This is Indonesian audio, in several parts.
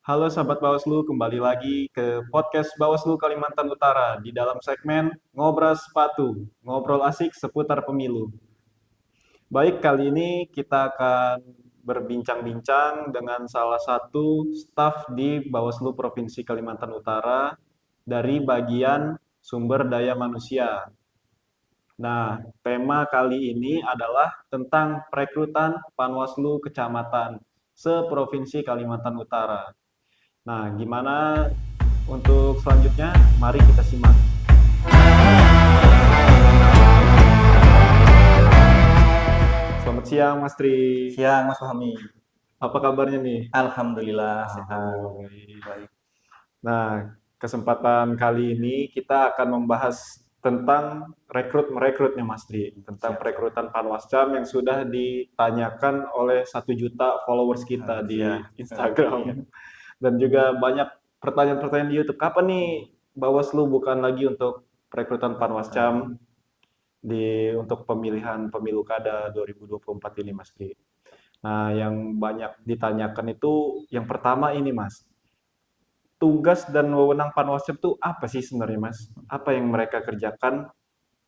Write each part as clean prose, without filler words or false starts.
Halo sahabat Bawaslu, kembali lagi ke podcast Bawaslu Kalimantan Utara di dalam segmen Ngobras Sepatu, ngobrol asik seputar pemilu. Baik, kali ini kita akan berbincang-bincang dengan salah satu staf di Bawaslu Provinsi Kalimantan Utara dari bagian sumber daya manusia. Nah, tema kali ini adalah tentang perekrutan Panwaslu Kecamatan se-Provinsi Kalimantan Utara. Nah, gimana untuk selanjutnya? Mari kita simak. Selamat siang, Mas Tri. Siang, Mas Fahmi. Apa kabarnya nih? Alhamdulillah sehat. Alhamdulillah baik. Baik. Nah, kesempatan kali ini kita akan membahas tentang merekrut nih Mas Tri, tentang Siap, siap. perekrutan Panwascam yang sudah ditanyakan oleh 1 juta followers kita di Siap. Iya. Instagram dan juga banyak pertanyaan-pertanyaan di YouTube. Kapan nih Bawaslu bukan lagi untuk perekrutan Panwascam untuk pemilihan pemilu kada 2024 ini Mas Tri. Nah, yang banyak ditanyakan itu yang pertama ini Mas, tugas dan wewenang Panwascam itu apa sih sebenarnya Mas? Apa yang mereka kerjakan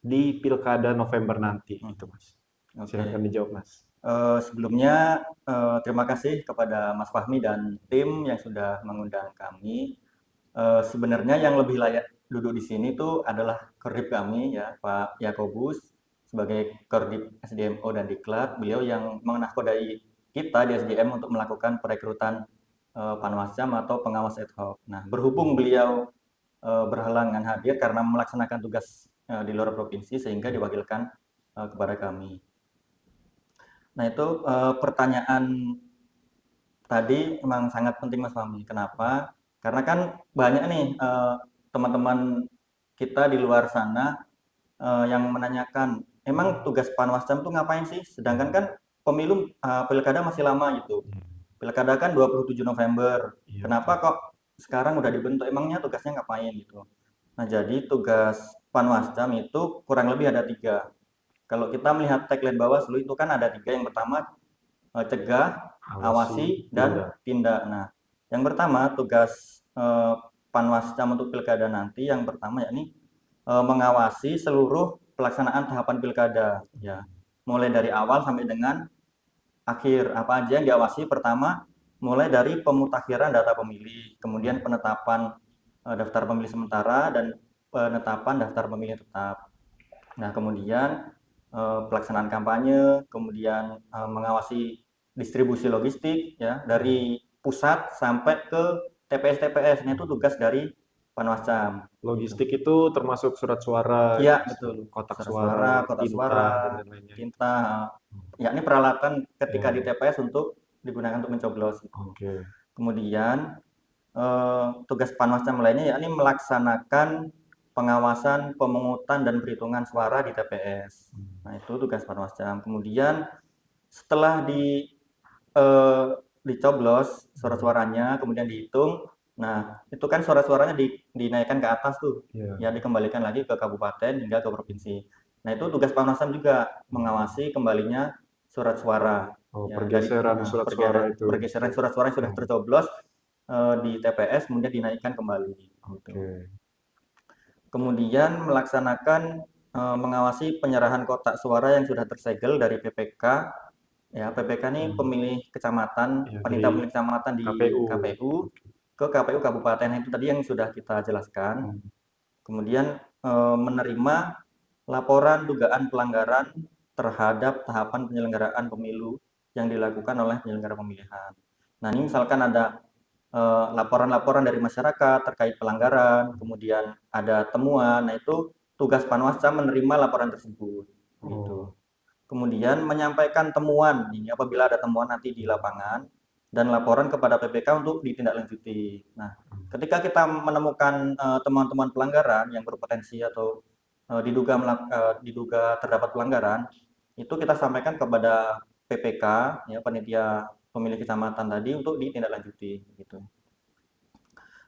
di Pilkada November nanti gitu Mas? Silakan Oke. dijawab Mas. Sebelumnya terima kasih kepada Mas Fahmi dan tim yang sudah mengundang kami. Sebenarnya yang lebih layak duduk di sini itu adalah Korbit kami ya, Pak Yakobus sebagai Korbit SDMO dan Diklat. Beliau yang menahkodai kita di SDM untuk melakukan perekrutan Panwascam atau pengawas ad hoc. Nah, berhubung beliau berhalangan hadir karena melaksanakan tugas di luar provinsi sehingga diwakilkan kepada kami. Nah, itu pertanyaan tadi memang sangat penting Mas Fahmi. Kenapa? Karena kan banyak nih teman-teman kita di luar sana yang menanyakan, emang tugas Panwascam tuh ngapain sih? Sedangkan kan pemilu pilkada masih lama gitu. Pilkada kan 27 November. Iya Kenapa betul. kok sekarang udah dibentuk? Emangnya tugasnya ngapain gitu? Nah, jadi tugas Panwascam itu kurang lebih ada tiga. Kalau kita melihat tagline Bawaslu itu kan ada tiga. Yang pertama cegah, Awasi, awasi, dan tindak. tindak. Nah, yang pertama tugas Panwascam untuk pilkada nanti yang pertama yakni mengawasi seluruh pelaksanaan tahapan pilkada ya. Mulai dari awal sampai dengan akhir. Apa aja yang diawasi? Pertama, mulai dari pemutakhiran data pemilih, kemudian penetapan daftar pemilih sementara dan penetapan daftar pemilih tetap. Nah, kemudian pelaksanaan kampanye, kemudian mengawasi distribusi logistik ya dari pusat sampai ke TPS-TPS. Ini itu tugas dari Panwascam gitu. Logistik itu termasuk surat suara Iya, ya Mas, betul. kotak Surat suara, suara, kotak tinta suara, dan lain-lainnya. tinta, yakni peralatan ketika di Ya, TPS untuk digunakan untuk mencoblos gitu. oke. Kemudian tugas Panwascam lainnya yakni melaksanakan pengawasan, pemungutan dan perhitungan suara di TPS. Nah, itu tugas Panwascam. Kemudian setelah eh, dicoblos surat suaranya, kemudian dihitung. Nah, itu kan suara-suaranya dinaikkan ke atas tuh, Ya. ya dikembalikan lagi ke kabupaten hingga ke provinsi. Nah, itu tugas Panwascam juga mengawasi kembalinya surat suara, Oh, ya dari pergeseran surat suara itu. pergeseran surat suara yang sudah Oh, tercoblos di TPS kemudian dinaikkan kembali, gitu. oke. Kemudian melaksanakan mengawasi penyerahan kotak suara yang sudah tersegel dari PPK. Ya, PPK ini Hmm. pemilih kecamatan, Ya, panitia dari pemilih kecamatan di KPU. KPU ke KPU kabupaten itu tadi yang sudah kita jelaskan. Hmm. Kemudian menerima laporan dugaan pelanggaran terhadap tahapan penyelenggaraan pemilu yang dilakukan oleh penyelenggara pemilihan. Nah, ini misalkan ada laporan-laporan dari masyarakat terkait pelanggaran, kemudian ada temuan. Nah, itu tugas Panwascam menerima laporan tersebut gitu. Oh, Kemudian menyampaikan temuan ini apabila ada temuan nanti di lapangan dan laporan kepada PPK untuk ditindaklanjuti. Nah, ketika kita menemukan temuan-temuan pelanggaran yang berpotensi atau diduga terdapat pelanggaran, itu kita sampaikan kepada PPK ya panitia pemilih kecamatan tadi untuk ditindaklanjuti gitu.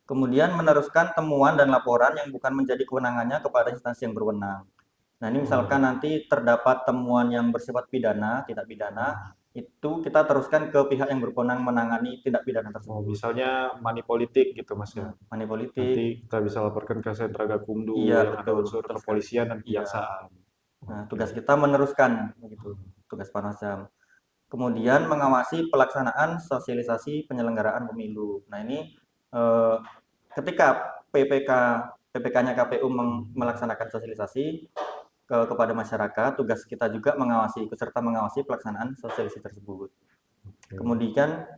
Kemudian meneruskan temuan dan laporan yang bukan menjadi kewenangannya kepada instansi yang berwenang. Nah, ini Oh, misalkan nanti terdapat temuan yang bersifat pidana, tindak pidana, itu kita teruskan ke pihak yang berwenang menangani tindak pidana oh, tersebut. misalnya money politik gitu Mas ya. Money politik, Nanti kita bisa laporkan ke Sentra iya Gakumdu yang ada betul, unsur betul sekali. kepolisian dan Iya. kejaksaan. Nah, Oke. tugas kita meneruskan begitu, tugas Panwascam. Kemudian mengawasi pelaksanaan sosialisasi penyelenggaraan pemilu. Nah, ini eh, ketika PPK-nya KPU melaksanakan sosialisasi kepada masyarakat, tugas kita juga mengawasi, ikut serta mengawasi pelaksanaan sosialisasi tersebut. Oke. Kemudian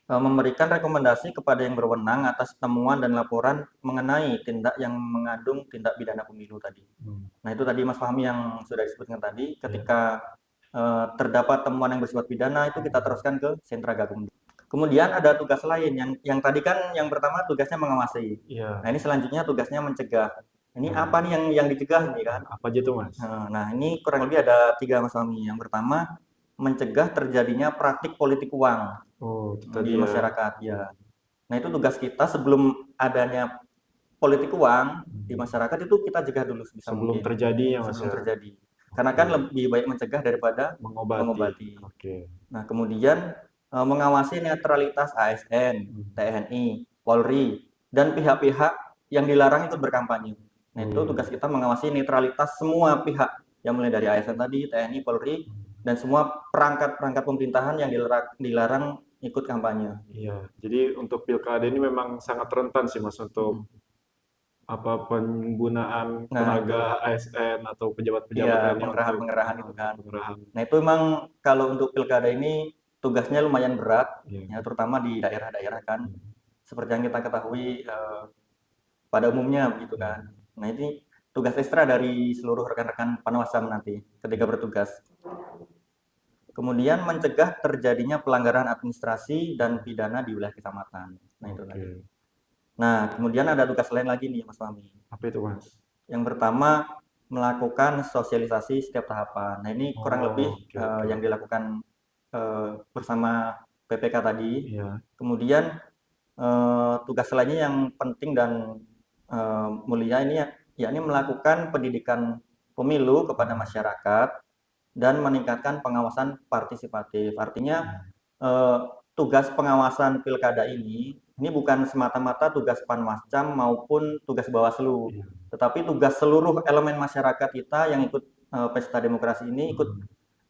memberikan rekomendasi kepada yang berwenang atas temuan dan laporan mengenai tindak yang mengandung tindak pidana pemilu tadi. Hmm. Nah, itu tadi Mas Fahmi yang sudah disebutkan tadi, Ya. ketika terdapat temuan yang bersifat pidana itu kita teruskan ke Sentra Gakumdu. Kemudian ada tugas lain yang tadi kan yang pertama tugasnya mengawasi. Iya. Nah, ini selanjutnya tugasnya mencegah. Ini Hmm. apa nih yang dicegah nih kan? Apa aja tuh Mas? Nah, ini kurang lebih ada 3 Mas Fahmi. Yang pertama, mencegah terjadinya praktik politik uang Oh, itu di tadi ya. masyarakat ya. Nah, itu tugas kita sebelum adanya politik uang di masyarakat itu kita cegah dulu sebisa Sebelum mungkin terjadi ya Mas sebelum ya. terjadi. Karena kan Oke. lebih baik mencegah daripada Mengobati. mengobati. Oke. Nah, kemudian mengawasi netralitas ASN, Hmm. TNI, Polri, dan pihak-pihak yang dilarang ikut berkampanye. Nah, Oh itu iya. tugas kita mengawasi netralitas semua pihak, yang mulai dari ASN tadi, TNI, Polri, dan semua perangkat-perangkat pemerintahan yang dilarang ikut kampanye. Iya. Jadi untuk pilkada ini memang sangat rentan sih Mas untuk apa penggunaan Nah, itu tenaga ASN atau iya pejabat-pejabat lainnya untuk pengerahan-pengerahan itu untuk kan. pengerahan. Nah, itu memang kalau untuk pilkada ini tugasnya lumayan berat, Iya. ya terutama di daerah-daerah kan. Seperti yang kita ketahui pada umumnya begitu Iya. kan. Nah, ini tugas ekstra dari seluruh rekan-rekan Panwascam nanti ketika bertugas. Kemudian mencegah terjadinya pelanggaran administrasi dan pidana di wilayah kecamatan. Nah, itu tadi. Oke. Nah, kemudian ada tugas lain lagi nih, Mas Fahmi. Apa itu Mas? Yang pertama, melakukan sosialisasi setiap tahapan. Nah, ini kurang lebih Oh, oke oke. yang dilakukan bersama PPK tadi. Iya. Kemudian tugas lainnya yang penting dan mulia ini yakni melakukan pendidikan pemilu kepada masyarakat dan meningkatkan pengawasan partisipatif. Artinya eh, tugas pengawasan pilkada ini bukan semata-mata tugas Panwascam maupun tugas Bawaslu, Iya. tetapi tugas seluruh elemen masyarakat kita yang ikut pesta demokrasi ini ikut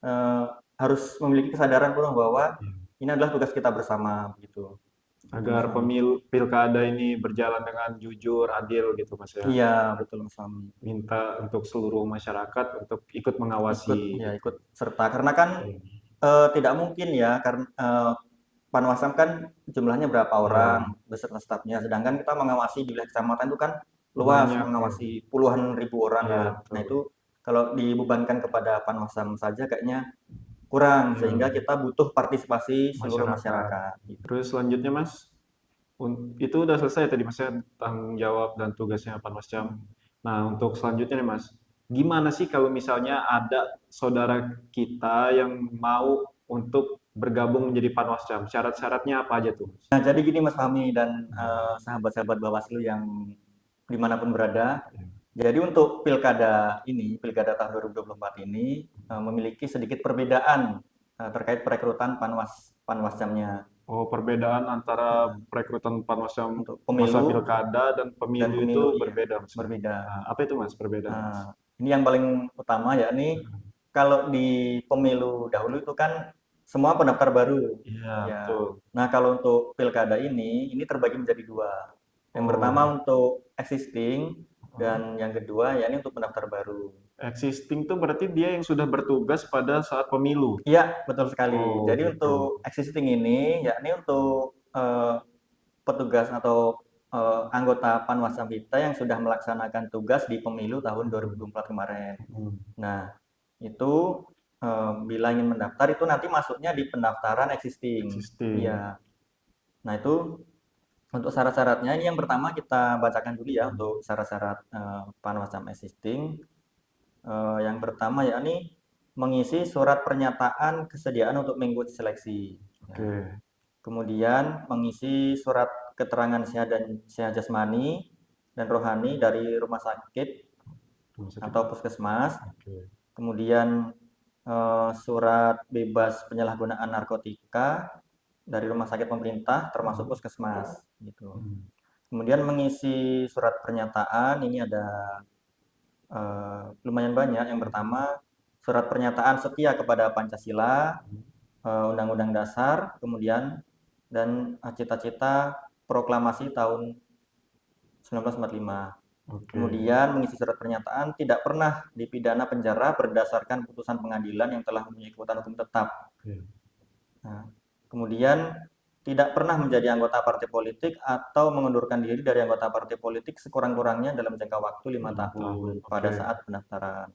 eh, harus memiliki kesadaran penuh bahwa Iya. ini adalah tugas kita bersama gitu. Gitu Mas Agar Fahmi. pilkada ini berjalan dengan jujur, adil gitu Mas ya. Iya, betul Mas Fahmi. Minta untuk seluruh masyarakat untuk ikut Ikut mengawasi ya gitu. ikut serta karena kan Iya. tidak mungkin ya karena Panwasam kan jumlahnya berapa Iya. orang beserta stafnya, sedangkan kita mengawasi di wilayah kecamatan itu kan luas, Banyak ya. mengawasi puluhan ribu orang Iya, kan. Nah, betul. itu kalau dibebankan kepada Panwasam saja kayaknya kurang, Iya. sehingga kita butuh partisipasi seluruh Masyarakat. masyarakat gitu. Terus selanjutnya Mas, itu udah selesai tadi Mas ya tanggung jawab dan tugasnya Panwascam. Nah, untuk selanjutnya nih Mas, gimana sih kalau misalnya ada saudara kita yang mau untuk bergabung menjadi Panwascam? Syarat-syaratnya apa aja tuh, Mas? Nah, jadi gini Mas Fahmi dan sahabat-sahabat Bawaslu yang dimanapun berada, jadi untuk pilkada tahun 2024 ini memiliki sedikit perbedaan terkait perekrutan panwascamnya. Oh, perbedaan antara perekrutan Panwascam Untuk masa pemilu pilkada dan dan pemilu itu pemilu iya berbeda, Mas ya? berbeda. Nah, apa itu Mas perbedaan, Mas? Ini yang paling utama yakni kalau di pemilu dahulu itu kan semua pendaftar baru. Iya, Ya. betul. Nah, kalau untuk pilkada ini terbagi menjadi dua. Yang pertama Oh, untuk existing dan yang kedua yakni untuk pendaftar baru. existing tuh berarti dia yang sudah bertugas pada saat pemilu. Iya, betul sekali. Oh, Jadi gitu. untuk existing ini yakni untuk petugas atau anggota Panwascam kita yang sudah melaksanakan tugas di pemilu tahun 2024 kemarin. Hmm. Nah, itu bila ingin mendaftar itu nanti masuknya di pendaftaran existing. Existing. Iya. Nah, itu untuk syarat-syaratnya ini yang pertama kita bacakan dulu ya untuk syarat-syarat Panwascam existing. Yang pertama yakni mengisi surat pernyataan kesediaan untuk mengikuti seleksi. Oke. Kemudian mengisi surat keterangan sehat jasmani dan rohani dari rumah sakit Rumah sakit. atau puskesmas. Oke. Kemudian surat bebas penyalahgunaan narkotika dari rumah sakit pemerintah termasuk puskesmas gitu. Hmm. Kemudian mengisi surat pernyataan ini ada lumayan banyak. Yang pertama, surat pernyataan setia kepada Pancasila, Undang-Undang Dasar, kemudian dan cita-cita proklamasi tahun 1945. Oke. Kemudian mengisi surat pernyataan tidak pernah dipidana penjara berdasarkan putusan pengadilan yang telah mempunyai kekuatan hukum tetap. Iya. Nah, kemudian tidak pernah menjadi anggota partai politik atau mengundurkan diri dari anggota partai politik sekurang-kurangnya dalam jangka waktu 5 tahun pada Oke. saat pendaftaran.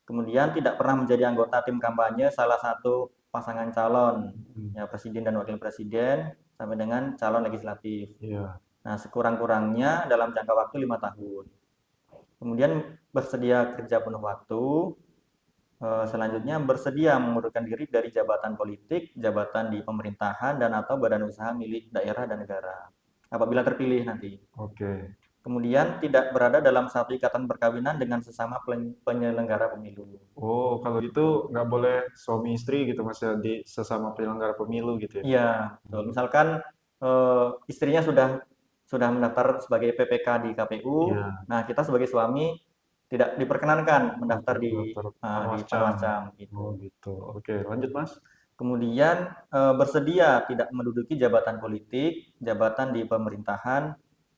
Kemudian tidak pernah menjadi anggota tim kampanye salah satu pasangan calon, ya presiden dan wakil presiden sampai dengan calon legislatif. Iya. Nah, sekurang-kurangnya dalam jangka waktu 5 tahun. Kemudian bersedia kerja penuh waktu. Selanjutnya bersedia mengundurkan diri dari jabatan politik, jabatan di pemerintahan, dan atau badan usaha milik daerah dan negara apabila terpilih nanti. Oke. Kemudian tidak berada dalam satu ikatan perkawinan dengan sesama penyelenggara pemilu. Oh, kalau gitu nggak boleh suami istri gitu Mas ya di sesama penyelenggara pemilu gitu ya? Iya, betul. Misalkan istrinya sudah mendaftar sebagai PPK di KPU, Iya. nah kita sebagai suami tidak diperkenankan mendaftar Untuk di daftar di Panwascam. Panwascam Oh gitu. gitu. Oke, lanjut Mas. Kemudian bersedia tidak menduduki jabatan politik, jabatan di pemerintahan,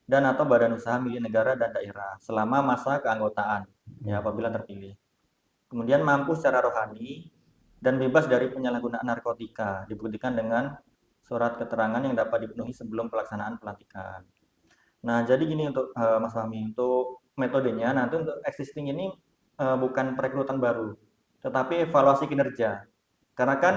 dan atau badan usaha milik negara dan daerah selama masa keanggotaan, ya apabila terpilih. Kemudian mampu secara rohani dan bebas dari penyalahgunaan narkotika, dibuktikan dengan surat keterangan yang dapat dipenuhi sebelum pelaksanaan pelantikan. Nah, jadi gini untuk Mas Fahmi, untuk metodenya nanti untuk existing ini bukan perekrutan baru, tetapi evaluasi kinerja. Karena kan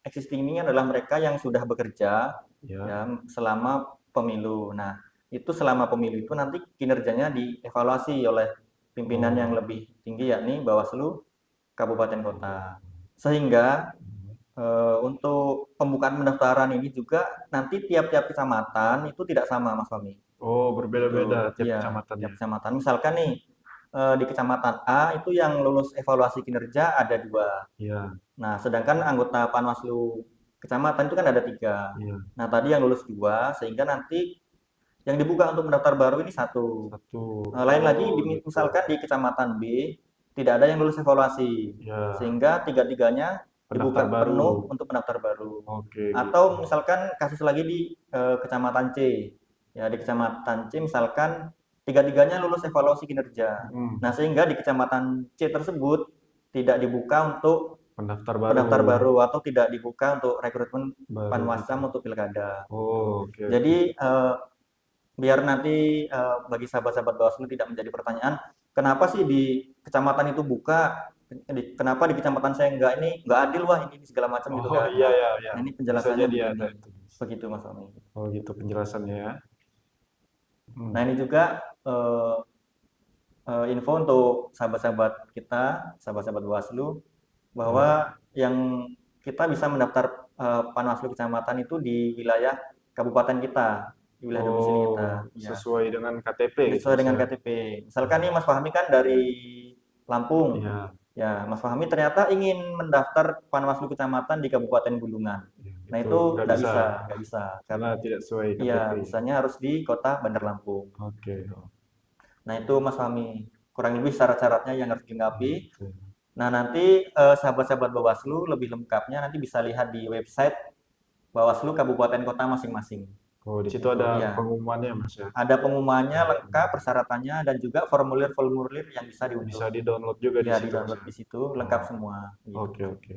existing ini adalah mereka yang sudah bekerja Ya. ya selama pemilu. Nah, itu selama pemilu itu nanti kinerjanya dievaluasi oleh pimpinan yang lebih tinggi yakni Bawaslu kabupaten kota. Sehingga untuk pembukaan pendaftaran ini juga nanti tiap-tiap kecamatan itu tidak sama Mas Fahmi. Oh, Gitu. berbeda-beda tiap Iya, kecamatannya. tiap kecamatan. Misalkan nih di kecamatan A itu yang lulus evaluasi kinerja ada 2. Iya. Nah, sedangkan anggota Panwaslu kecamatan itu kan ada 3. Iya. Nah, tadi yang lulus 2, sehingga nanti yang dibuka untuk pendaftar baru ini 1. Satu. Lain lagi Oh, gitu. misalkan di kecamatan B tidak ada yang lulus evaluasi, Ya. sehingga tiga-tiganya Pendaftar dibuka baru. penuh untuk pendaftar baru. Oke, Atau gitu. misalkan kasus lagi di kecamatan C, ya di kecamatan C misalkan tiga-tiganya lulus evaluasi kinerja. Nah, sehingga di kecamatan C tersebut tidak dibuka untuk pendaftar baru atau tidak dibuka untuk rekrutmen Baru. Panwascam untuk pilkada. Oh, oke. Jadi biar nanti bagi sahabat-sahabat Bawaslu tidak menjadi pertanyaan, kenapa sih di kecamatan itu buka, kenapa di kecamatan saya enggak, ini enggak adil wah ini segala macam gitu Oh, kan. iya, iya, iya. Nah, ini Bisa penjelasannya jadi ada begini. itu. Begitu Mas Ami. Oh, gitu penjelasannya ya. Nah, ini juga info untuk sahabat-sahabat kita, sahabat-sahabat Bawaslu, bahwa yang kita bisa mendaftar Panwaslu kecamatan itu di wilayah kabupaten kita, di wilayah domisili kita. Ya. Sesuai dengan KTP gitu, Sesuai dengan Mas ya? KTP. Misalkan nih Mas Fahmi kan dari Lampung. Iya. Ya, Mas Fahmi ternyata ingin mendaftar Panwaslu kecamatan di Kabupaten Bulungan. Iya, Nah, itu nggak nggak bisa. bisa, nggak bisa. Karena tidak sesuai Iya, KTP. bisanya harus di kota Bandar Lampung. Oke. Nah, itu Mas Fahmi. Kurang lebih syarat-syaratnya yang harus dilengkapi. Oke. Nah, nanti sahabat-sahabat Bawaslu lebih lengkapnya nanti bisa lihat di website Bawaslu Kabupaten Kota masing-masing. Oh, di situ ada Iya. pengumumannya, Mas ya? Ada pengumumannya lengkap, persyaratannya, dan juga formulir-formulir yang bisa diunduh. Bisa di-download juga di Ya, situ, Mas di-download ya? di situ, lengkap semua. Gitu. Oke, oke.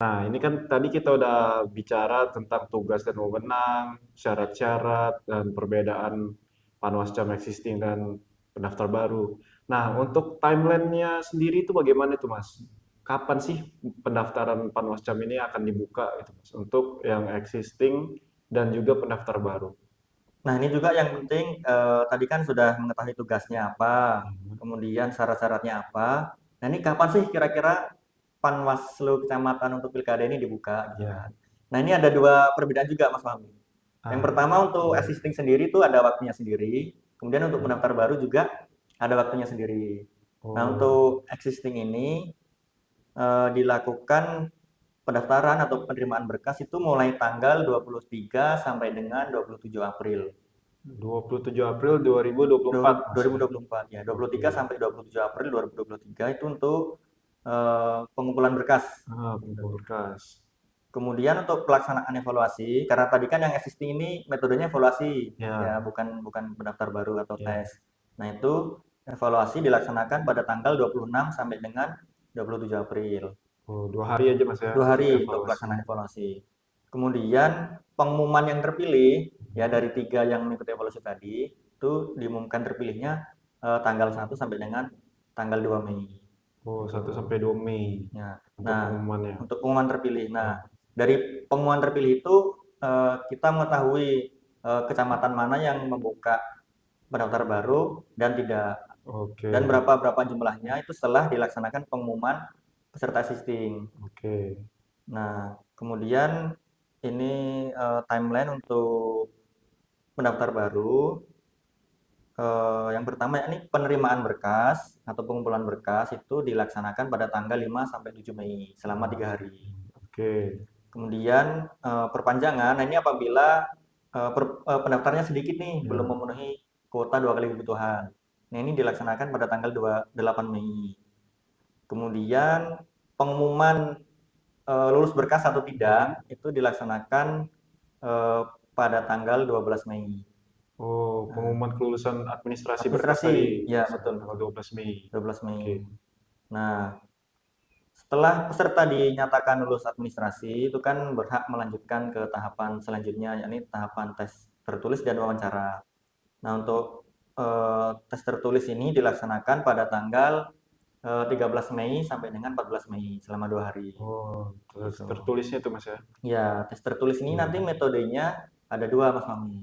Nah, ini kan tadi kita udah bicara tentang tugas dan wewenang, syarat-syarat, dan perbedaan Panwascam existing dan pendaftar baru. Nah, untuk timeline-nya sendiri itu bagaimana itu, Mas? Kapan sih pendaftaran Panwascam ini akan dibuka gitu, Mas? Untuk yang existing dan juga pendaftar baru. Nah, ini juga yang penting, tadi kan sudah mengetahui tugasnya apa, kemudian syarat-syaratnya apa. Nah, ini kapan sih kira-kira Panwaslu kecamatan untuk pilkada ini dibuka? Gitu kan. Nah, ini ada 2 perbedaan juga Mas Fahmi. Yang pertama untuk existing sendiri itu ada waktunya sendiri, kemudian untuk pendaftar baru juga ada waktunya sendiri. Nah, Oh, untuk existing ini dilakukan pendaftaran atau penerimaan berkas itu mulai tanggal 23 sampai dengan 27 April 27 April 2024 Mas ya. 2024 ya. 23 Oke. sampai 27 April 2023 itu untuk pengumpulan berkas Pengumpul gitu. berkas. Kemudian untuk pelaksanaan evaluasi, karena tadi kan yang existing ini metodenya evaluasi, ya Ya, bukan pendaftar baru atau ya. tes. Nah itu evaluasi dilaksanakan pada tanggal 26 sampai dengan 27 April. Oh, 2 hari aja Mas ya 2 untuk hari untuk evaluasi. pelaksanaan evaluasi. Kemudian pengumuman yang terpilih, ya dari 3 yang mengikuti evaluasi tadi, itu diumumkan terpilihnya tanggal 1 sampai dengan tanggal 2 Mei. Oh, 1 Tuh. sampai 2 Mei Ya. untuk Nah, pengumumannya. untuk pengumuman terpilih. Nah, Ya. dari pengumuman terpilih itu kita mengetahui kecamatan mana yang membuka pendaftar baru dan tidak, Oke. dan berapa jumlahnya itu setelah dilaksanakan pengumuman peserta existing. Oke. Nah, kemudian ini timeline untuk pendaftar baru. Yang pertama ini penerimaan berkas atau pengumpulan berkas itu dilaksanakan pada tanggal 5 sampai 7 Mei selama 3 hari. Oke. Kemudian perpanjangan, nah ini apabila pendaftarnya sedikit nih, belum Ya. memenuhi kuota 2 kali kebutuhan. Nah ini dilaksanakan pada tanggal 28 Mei. Kemudian pengumuman lulus berkas atau tidak itu dilaksanakan eh, pada tanggal 12 Mei. Oh, Nah, pengumuman kelulusan administrasi berkas administrasi, tadi ya dilaksanakan betul tanggal betul, 12 Mei. 12 Mei. Oke. Nah, setelah peserta dinyatakan lulus administrasi, itu kan berhak melanjutkan ke tahapan selanjutnya, yakni tahapan tes tertulis dan wawancara. Nah, untuk tes tertulis ini dilaksanakan pada tanggal 13 Mei sampai dengan 14 Mei selama 2 hari. Oh, Gitu. tertulisnya tuh Mas ya. Ya, tes tertulis ini Ya. nanti metodenya ada dua, Mas Mami.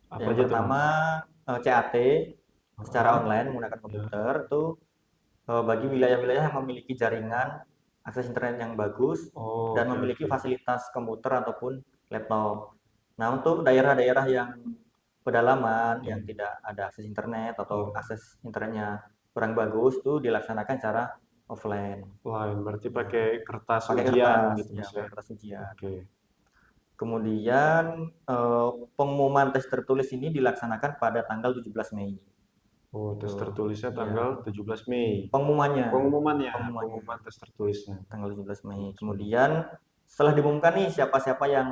Apa Yang aja tuh pertama Mas? CAT secara Ah, online menggunakan ya. komputer itu bagi wilayah-wilayah yang memiliki jaringan akses internet yang bagus Oh, dan oke memiliki oke. fasilitas komputer ataupun laptop. Nah, untuk daerah-daerah yang pedalaman Ya. yang tidak ada akses internet atau Oh, akses internetnya kurang bagus itu dilaksanakan secara offline. lain berarti Ya, pakai kertas pakai ujian kertas, gitu ya Mas ya. pakai kertas ujian. Oke. Kemudian pengumuman tes tertulis ini dilaksanakan pada tanggal 17 Mei. Oh, tes Itu. tertulisnya Ya, tanggal 17 Mei. pengumumannya, Pengumumannya, pengumumannya pengumuman tes tertulisnya. tanggal 17 Mei. 17 Mei. Kemudian setelah diumumkan nih siapa-siapa yang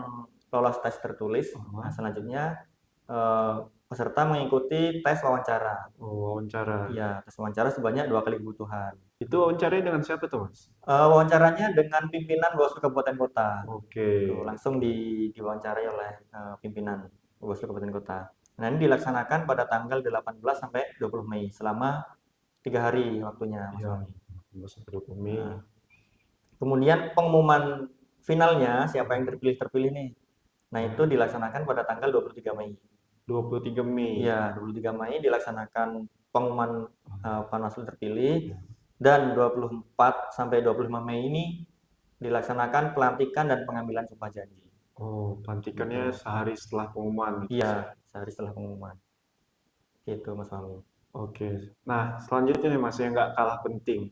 lolos tes tertulis, nah Ah, selanjutnya eh, peserta mengikuti tes wawancara. oh, wawancara. Ya, tes wawancara sebanyak 2 kali kebutuhan. Itu wawancaranya dengan siapa tuh Mas? Wawancaranya dengan pimpinan Bawaslu Kabupaten Kota. Oke. Tuh, langsung diwawancarai oleh pimpinan Bawaslu Kabupaten Kota. Nah, ini dilaksanakan pada tanggal 18 sampai 20 Mei selama 3 hari waktunya, Mas Ya, Fahmi. 15 sampai 20 Mei. Nah, kemudian pengumuman finalnya siapa yang terpilih nih. Nah, itu dilaksanakan pada tanggal 23 Mei. 23 Mei. Iya, 23 Mei dilaksanakan pengumuman Panwaslu terpilih Ya. dan 24 sampai 25 Mei ini dilaksanakan pelantikan dan pengambilan sumpah janji. Oh, pelantikannya Gitu. sehari setelah pengumuman gitu Mas ya. Iya, sehari setelah pengumuman. Gitu, Mas Fahmi. Oke. Nah, selanjutnya nih Mas yang nggak kalah penting.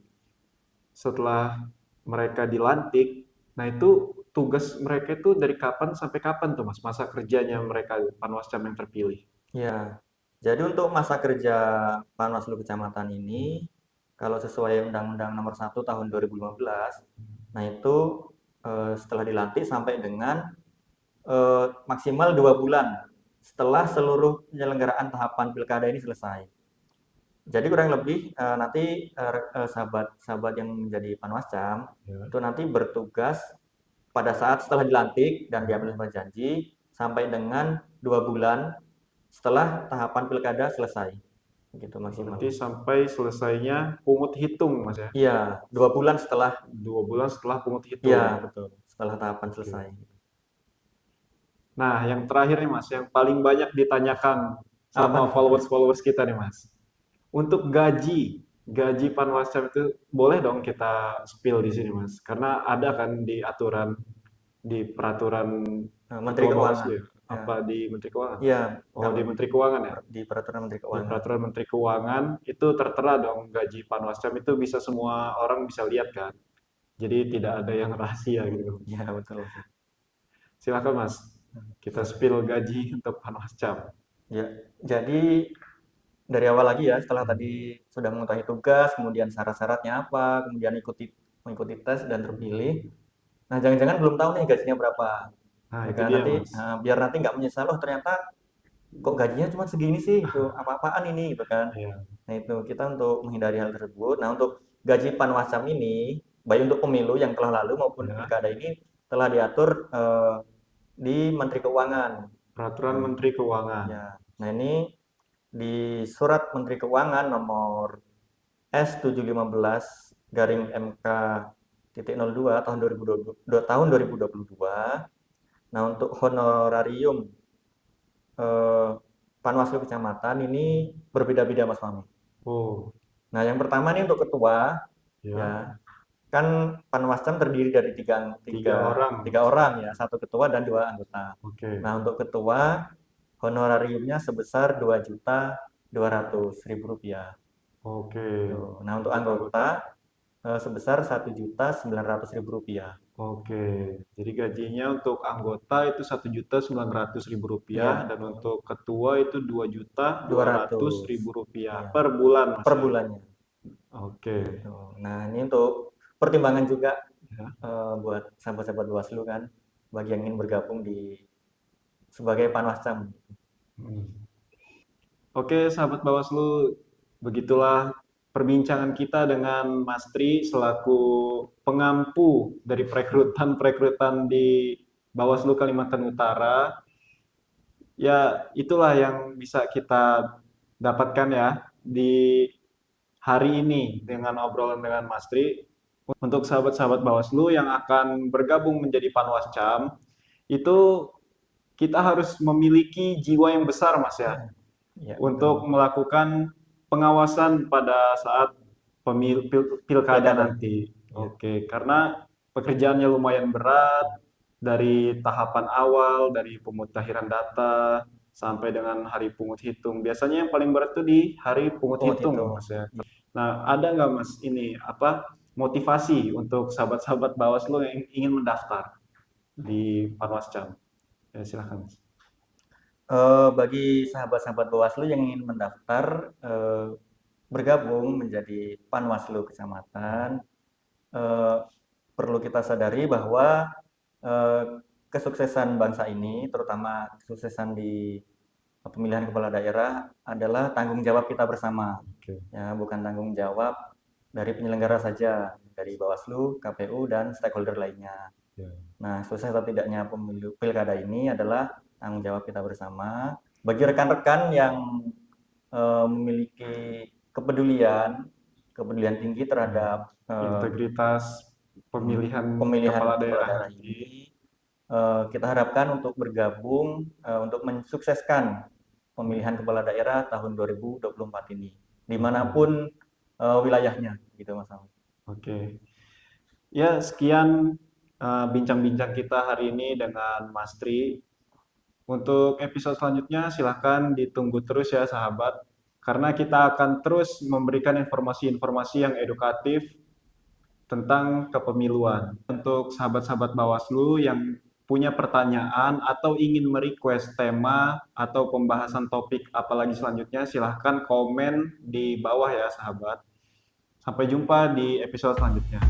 Setelah mereka dilantik, nah itu tugas mereka itu dari kapan sampai kapan tuh Mas masa kerjanya mereka Panwascam yang terpilih? Ya, jadi untuk masa kerja Panwaslu Kecamatan ini, kalau sesuai Undang-Undang Nomor 1 Tahun 2015, nah itu setelah dilantik sampai dengan maksimal 2 bulan setelah seluruh penyelenggaraan tahapan pilkada ini selesai. Jadi kurang lebih nanti sahabat-sahabat yang menjadi Panwascam Ya. itu nanti bertugas pada saat setelah dilantik dan diambil sumpah janji sampai dengan 2 bulan setelah tahapan pilkada selesai, gitu maksimal. Berarti sampai selesainya pungut hitung Mas ya? Iya, 2 bulan setelah. 2 bulan setelah pungut Iya hitung. betul, setelah tahapan Oke. selesai. Nah, yang terakhir nih Mas, yang paling banyak ditanyakan Apa sama nih? followers-followers kita nih Mas. Untuk gaji Panwascam itu boleh dong kita spill di sini Mas, karena ada kan di aturan di peraturan Menteri Ketua Keuangan. Bawaslu ya. Apa di Menteri Keuangan? Iya, Oh, di Menteri Keuangan ya? di peraturan Menteri Di Keuangan. peraturan Menteri Keuangan itu tertera dong gaji Panwascam itu bisa semua orang bisa lihat kan. Jadi tidak ada yang rahasia gitu. Iya, betul. Silakan Mas, kita spill gaji untuk Panwascam. Ya, jadi dari awal lagi ya, setelah tadi sudah mengetahui tugas, kemudian syarat-syaratnya apa, kemudian mengikuti tes dan terpilih. Nah, jangan-jangan belum tahu nih gajinya berapa. Nah, Ya itu kan dia nanti Mas. biar nanti nggak menyesal, oh ternyata kok gajinya cuma segini sih, itu apa-apaan ini gitu kan. Iya. Nah, itu kita untuk menghindari hal tersebut. Nah, untuk gaji Panwascam ini, baik untuk pemilu yang telah lalu maupun Ya. pilkada ini telah diatur di Menteri Keuangan. Peraturan Menteri Keuangan. Ya. Nah, ini di Surat Menteri Keuangan nomor S715 garing MK titik 02 tahun 2022. Nah, untuk honorarium Panwaslu kecamatan ini berbeda-beda Mas Fahmi. Oh, Nah, yang pertama ini untuk ketua ya. ya. Kan Panwascam terdiri dari Tiga orang. tiga orang ya, satu ketua dan 2 anggota. Oke. Nah, untuk ketua honorariumnya sebesar Rp2.200.000. Oke. Nah, untuk anggota sebesar Rp1.900.000. Oke. Jadi gajinya untuk anggota itu Rp1.900.000 Iya, dan untuk ketua itu Rp2.200.000 Iya, per bulan, Mas per ya. bulannya. Oke. Gitu. Nah, ini untuk pertimbangan juga Ya. buat sahabat-sahabat Bawaslu kan, bagi yang ingin bergabung sebagai Panwascam. Hmm. Oke, sahabat Bawaslu, begitulah perbincangan kita dengan Mas Tri selaku pengampu dari perekrutan di Bawaslu Kalimantan Utara. Ya, itulah yang bisa kita dapatkan ya di hari ini dengan obrolan dengan Mas Tri. Untuk sahabat-sahabat Bawaslu yang akan bergabung menjadi Panwascam, itu kita harus memiliki jiwa yang besar, Mas ya, Ya, untuk betul. melakukan pengawasan pada saat pilkada Pilkada. nanti. Ya. Oke, karena pekerjaannya lumayan berat dari tahapan awal, dari pemutahiran data sampai dengan hari pungut hitung. Biasanya yang paling berat itu di hari pungut Pungut hitung, hitung. Mas ya. Nah, ada nggak Mas ini apa motivasi untuk sahabat-sahabat Bawaslu yang ingin mendaftar di Panwascam? Ya, silahkan Mas. Bagi sahabat-sahabat Bawaslu yang ingin mendaftar bergabung menjadi Panwaslu kecamatan, perlu kita sadari bahwa kesuksesan bangsa ini, terutama kesuksesan di pemilihan kepala daerah, adalah tanggung jawab kita bersama. Oke. Ya, bukan tanggung jawab dari penyelenggara saja, dari Bawaslu, KPU, dan stakeholder lainnya. Ya. Nah, sukses atau tidaknya pemilu pilkada ini adalah tanggung jawab kita bersama. Bagi rekan-rekan yang memiliki kepedulian tinggi terhadap Integritas pemilihan pemilihan kepala daerah nanti. ini, kita harapkan untuk bergabung untuk mensukseskan pemilihan kepala daerah tahun 2024 ini, dimanapun wilayahnya, gitu Mas Ahmad. Oke. Ya, sekian bincang-bincang kita hari ini dengan Mas Tri. Untuk episode selanjutnya silahkan ditunggu terus ya sahabat, karena kita akan terus memberikan informasi-informasi yang edukatif tentang kepemiluan. Untuk sahabat-sahabat Bawaslu yang punya pertanyaan atau ingin merequest tema atau pembahasan topik apalagi selanjutnya, silahkan komen di bawah ya sahabat. Sampai jumpa di episode selanjutnya.